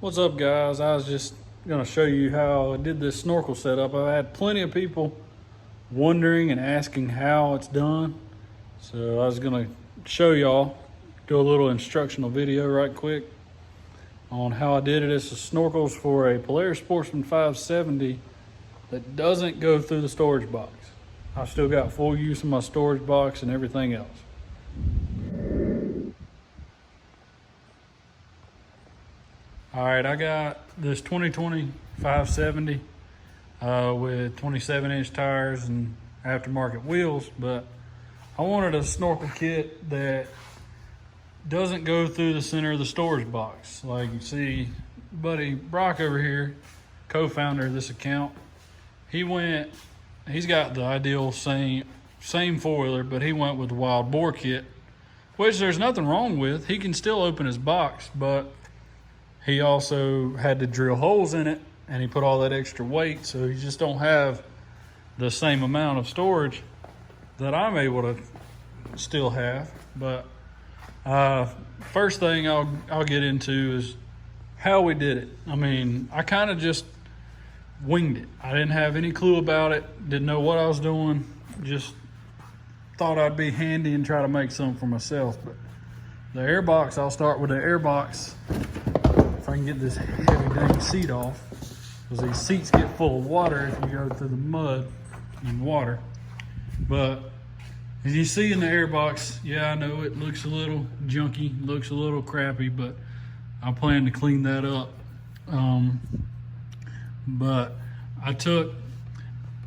What's up, guys? I was just going to show you how I did this snorkel setup. I've had plenty of people wondering and asking how it's done, so I was going to show y'all, do a little instructional video right quick on how I did it. It's a snorkels for a Polaris Sportsman 570 that doesn't go through the storage box. I've still got full use of my storage box and everything else. All right, I got this 2020 570 with 27-inch tires and aftermarket wheels, but I wanted a snorkel kit that doesn't go through the center of the storage box. Like you see, buddy Brock over here, co-founder of this account, he's got the ideal same four-wheeler, but he went with the wild boar kit, which there's nothing wrong with. He can still open his box, but he also had to drill holes in it, and he put all that extra weight, so you just don't have the same amount of storage that I'm able to still have. But first thing I'll get into is how we did it. I mean, I kind of just winged it. I didn't have any clue about it, didn't know what I was doing, just thought I'd be handy and try to make something for myself. But the air box, I'll start with the air box. If I can get this heavy dang seat off, because these seats get full of water if you go through the mud and water. But as you see in the air box, yeah, I know it looks a little junky, looks a little crappy, but I plan to clean that up. But I took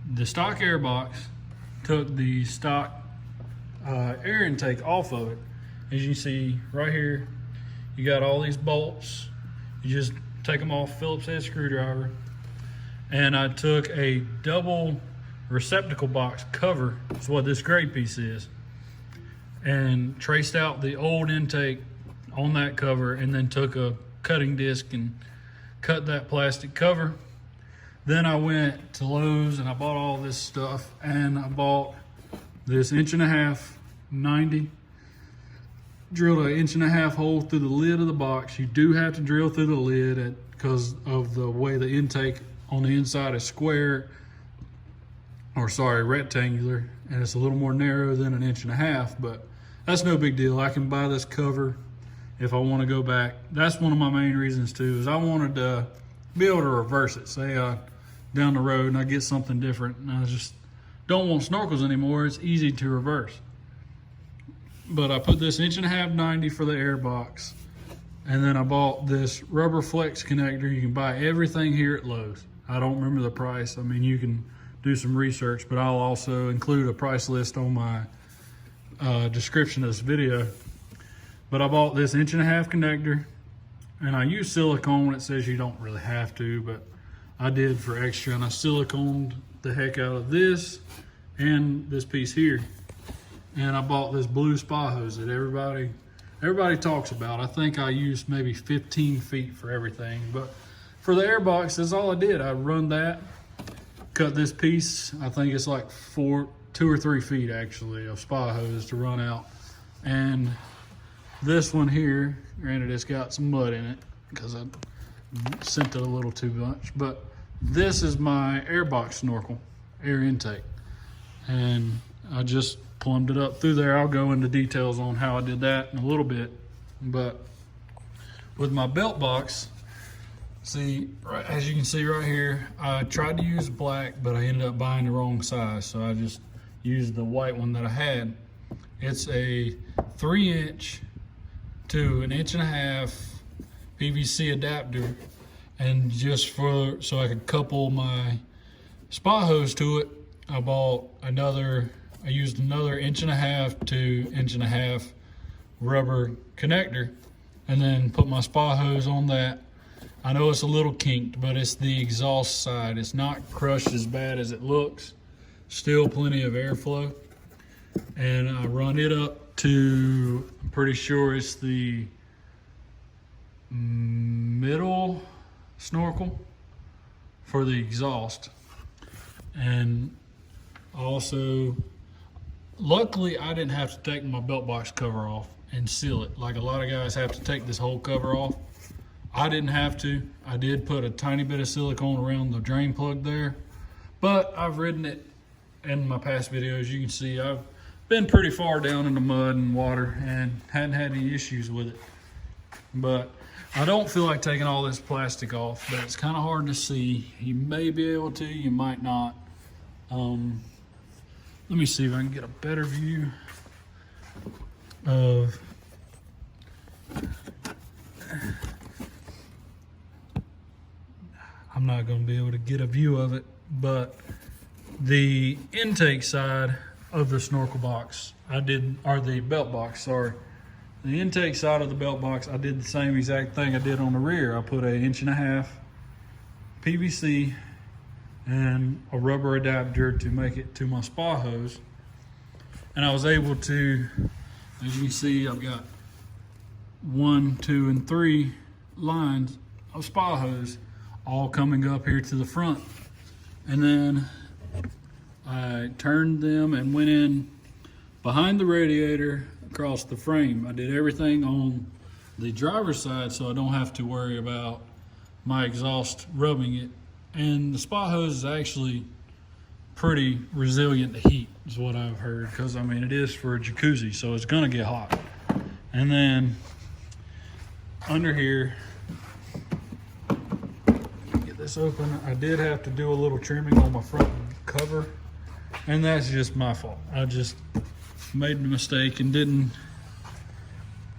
the stock air box, took the stock air intake off of it. As you see right here, you got all these bolts. You just take them off, Phillips head screwdriver. And I took a double receptacle box cover, is what this gray piece is, and traced out the old intake on that cover, and then took a cutting disc and cut that plastic cover. Then I went to Lowe's and I bought all this stuff, and I bought this 1.5" 90. Drilled an 1.5" hole through the lid of the box. You do have to drill through the lid because of the way the intake on the inside is square, or sorry, rectangular, and it's a little more narrow than an 1.5", but that's no big deal. I can buy this cover if I want to go back. That's one of my main reasons too, is I wanted to be able to reverse it. Say down the road and I get something different and I just don't want snorkels anymore, it's easy to reverse. But I put this 1.5" 90 for the air box, and then I bought this rubber flex connector. You can buy everything here at Lowe's. I don't remember the price. I mean, you can do some research, but I'll also include a price list on my description of this video. But I bought this 1.5" connector, and I use silicone. It says you don't really have to, but I did for extra, and I siliconed the heck out of this and this piece here. And I bought this blue spa hose that everybody talks about. I think I used maybe 15 feet for everything, but for the air box, that's all I did. I run that, cut this piece. I think it's like 2 or 3 feet actually of spa hose to run out. And this one here, granted it's got some mud in it because I sent it a little too much, but this is my air box snorkel, air intake. And I just plumbed it up through there. I'll go into details on how I did that in a little bit. But with my belt box, see, right, as you can see right here, I tried to use black, but I ended up buying the wrong size, so I just used the white one that I had. It's a 3" to an 1.5" PVC adapter, and just so I could couple my spa hose to it, I used another 1.5" to 1.5" rubber connector, and then put my spa hose on that. I know it's a little kinked, but it's the exhaust side. It's not crushed as bad as it looks. Still plenty of airflow. And I run it up to, I'm pretty sure it's the middle snorkel for the exhaust. And also, luckily I didn't have to take my belt box cover off and seal it like a lot of guys have to take this whole cover off. I didn't have to. I did put a tiny bit of silicone around the drain plug there, but I've ridden it in my past videos. You can see I've been pretty far down in the mud and water and hadn't had any issues with it. But I don't feel like taking all this plastic off, but it's kind of hard to see. You may be able to, you might not. Let me see if I can get a better view of I'm not going to be able to get a view of it, but the intake side of the snorkel box, or the belt box, sorry. The intake side of the belt box, I did the same exact thing I did on the rear. I put an 1.5 inch PVC and a rubber adapter to make it to my spa hose. And I was able to, as you can see, I've got 1, 2, and 3 lines of spa hose all coming up here to the front. And then I turned them and went in behind the radiator across the frame. I did everything on the driver's side so I don't have to worry about my exhaust rubbing it. And the spa hose is actually pretty resilient to heat, is what I've heard, because I mean it is for a jacuzzi, so it's gonna get hot. And then under here, get this open, I did have to do a little trimming on my front cover, and that's just my fault. I just made a mistake and didn't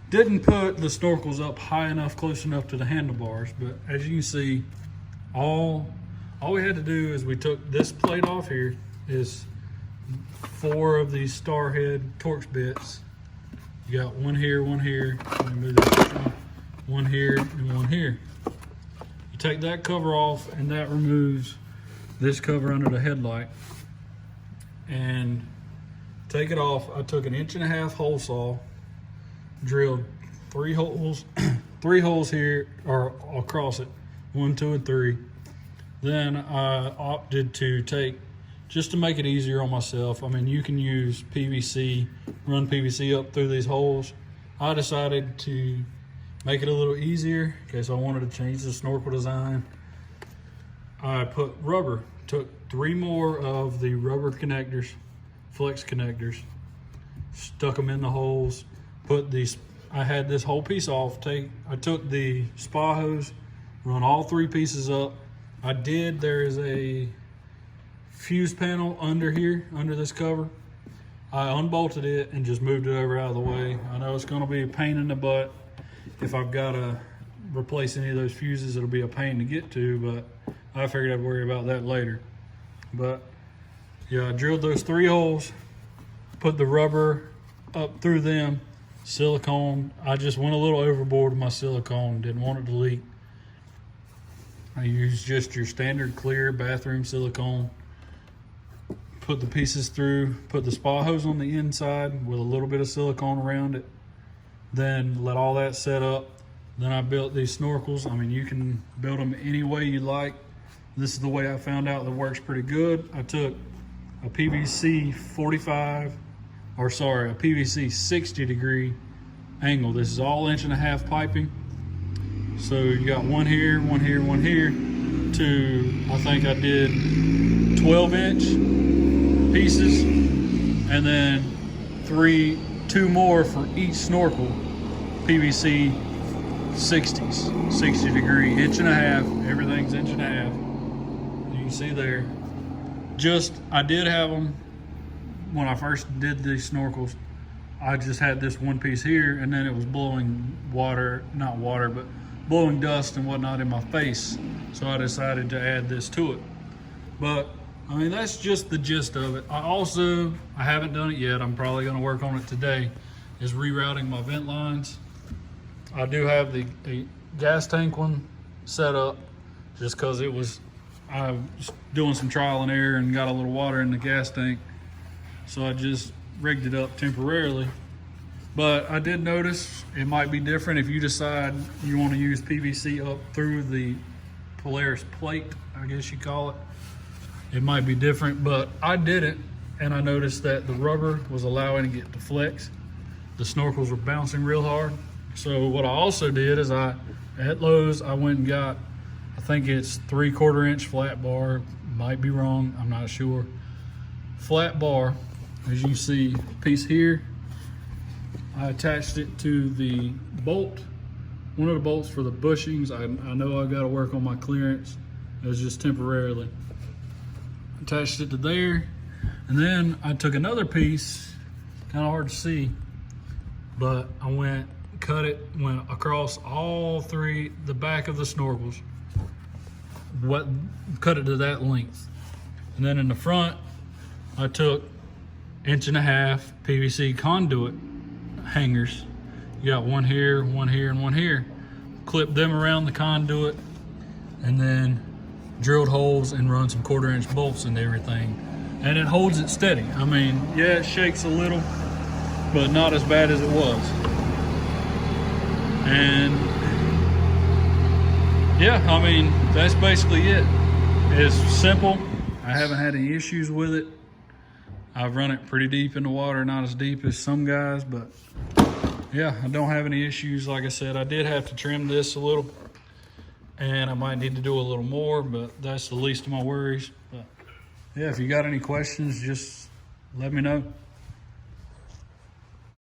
put the snorkels up high enough, close enough to the handlebars. But as you can see, all we had to do is we took this plate off here, is 4 of these star head Torx bits. You got one here, one here, one here, and one here. You take that cover off, and that removes this cover under the headlight. And take it off. I took an 1.5 inch hole saw, drilled 3 holes, 3 holes here, or across it, 1, 2, and 3. Then I opted to take, just to make it easier on myself, I mean, you can use PVC, run PVC up through these holes. I decided to make it a little easier in case I wanted to change the snorkel design. I put rubber, took 3 more of the rubber connectors, flex connectors, stuck them in the holes, put these, I had this whole piece off, I took the spa hose, run all 3 pieces up. There is a fuse panel under here, under this cover. I unbolted it and just moved it over out of the way. I know it's gonna be a pain in the butt. If I've gotta replace any of those fuses, it'll be a pain to get to, but I figured I'd worry about that later. But yeah, I drilled those 3 holes, put the rubber up through them, silicone. I just went a little overboard with my silicone, didn't want it to leak. I used just your standard clear bathroom silicone. Put the pieces through, put the spa hose on the inside with a little bit of silicone around it. Then let all that set up. Then I built these snorkels. I mean, you can build them any way you like. This is the way I found out that works pretty good. I took a PVC 60 degree angle. This is all 1.5 inch piping. So you got one here, one here, one here, to, I think I did 12-inch pieces, and then 2 more for each snorkel, PVC 60s, 60 degree, 1.5 inch, everything's 1.5 inch. You can see there. I did have them, when I first did these snorkels, I just had this one piece here, and then it was blowing blowing dust and whatnot in my face. So I decided to add this to it. But I mean, that's just the gist of it. I haven't done it yet. I'm probably gonna work on it today, is rerouting my vent lines. I do have the gas tank one set up just cause I was doing some trial and error and got a little water in the gas tank. So I just rigged it up temporarily. But I did notice it might be different if you decide you want to use PVC up through the Polaris plate, I guess you call it. It might be different, but I did it, and I noticed that the rubber was allowing it to flex. The snorkels were bouncing real hard. So what I also did is I At Lowe's, I went and got, I think it's 3/4 inch flat bar. Might be wrong, I'm not sure. Flat bar, as you can see, piece here. I attached it to the bolt, one of the bolts for the bushings. I know I got to work on my clearance. It was just temporarily. Attached it to there, and then I took another piece, kind of hard to see, but I went across all three, the back of the snorkels, cut it to that length. And then in the front, I took 1.5 inch PVC conduit hangers. You got one here, and one here. Clipped them around the conduit, and then drilled holes and run some 1/4 inch bolts and everything. And it holds it steady. I mean, yeah, it shakes a little, but not as bad as it was. And yeah, I mean, that's basically it. It's simple. I haven't had any issues with it. I've run it pretty deep in the water, not as deep as some guys, but yeah, I don't have any issues. Like I said, I did have to trim this a little, and I might need to do a little more, but that's the least of my worries. But yeah, if you got any questions, just let me know.